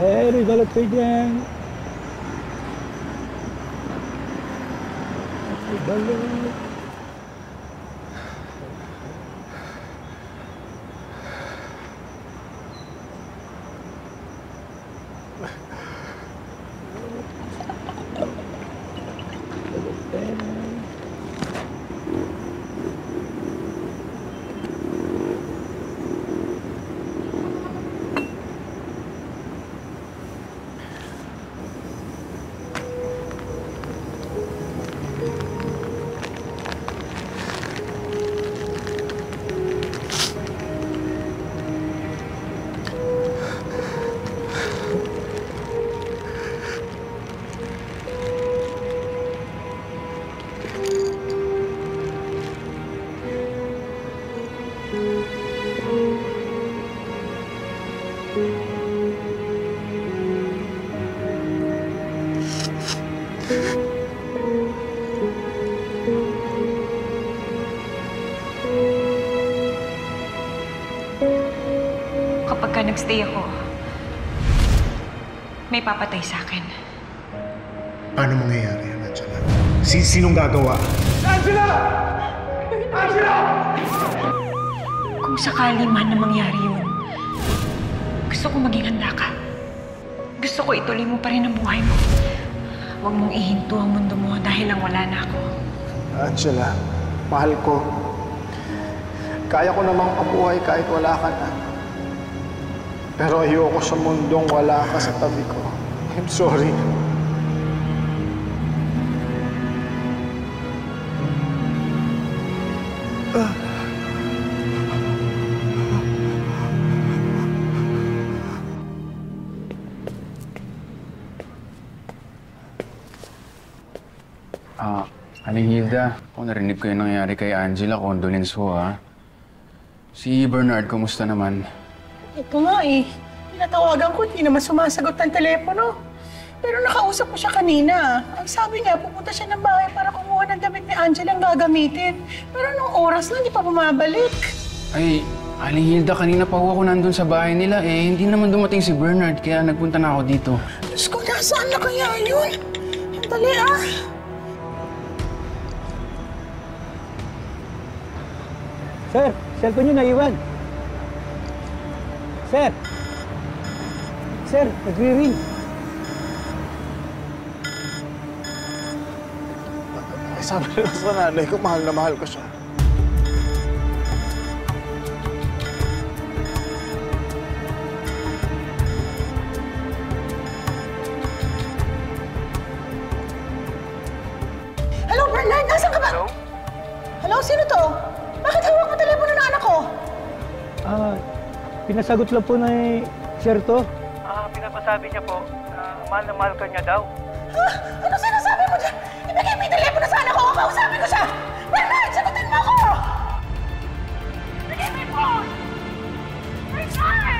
Rizalat kayo dyan. Rizalat. Kapag ka nagstay ako, may papatay sa akin. Paano mangyayari yan, Angela? Sinong gagawa? Angela! Angela! Kung sakali man na mangyari yun, gusto ko maging handa ka. Gusto ko ituloy mo pa rin ang buhay mo. Huwag mong ihinto ang mundo mo dahil lang wala na ako. Angela, mahal ko. Kaya ko namang mabuhay kahit wala ka na. Pero ayoko sa mundong wala ka sa tabi ko. I'm sorry. Aling Hilda, kung narinig ko yung nangyari kay Angela, condolence ho, ha? Si Bernard, kumusta naman? Ito nga eh. Pinatawagan ko, hindi naman sumasagot ng telepono. Pero nakausap ko siya kanina. Ang sabi niya, pupunta siya ng bahay para kumuha ng damit ni Angela ang gagamitin. Pero nung oras na, hindi pa bumabalik. Ay, Aling Hilda, kanina pa ho ako nandun sa bahay nila. Hindi naman dumating si Bernard, kaya nagpunta na ako dito. Diyos ko, nasaan na kaya yun? Dali ah. Sir, cellphone nyo naiwan. Sir! Sir, nagre-ring. Sabi nila sa nanay ko, mahal na mahal ko siya. Hello, Bernard! Nasaan ka ba? Hello? Hello, sino to? Bakit hawak mo telepono ng anak ko? Pinasagot lang po na sir to. Pinapasabi niya po na mahal ka niya daw. Ha? Ano sinasabi mo dyan? Ibigay mo yung telepono sa anak ko! Kausapin ko siya! Bernard, sagutin mo ako! Ibigay mo yung phone! Bernard!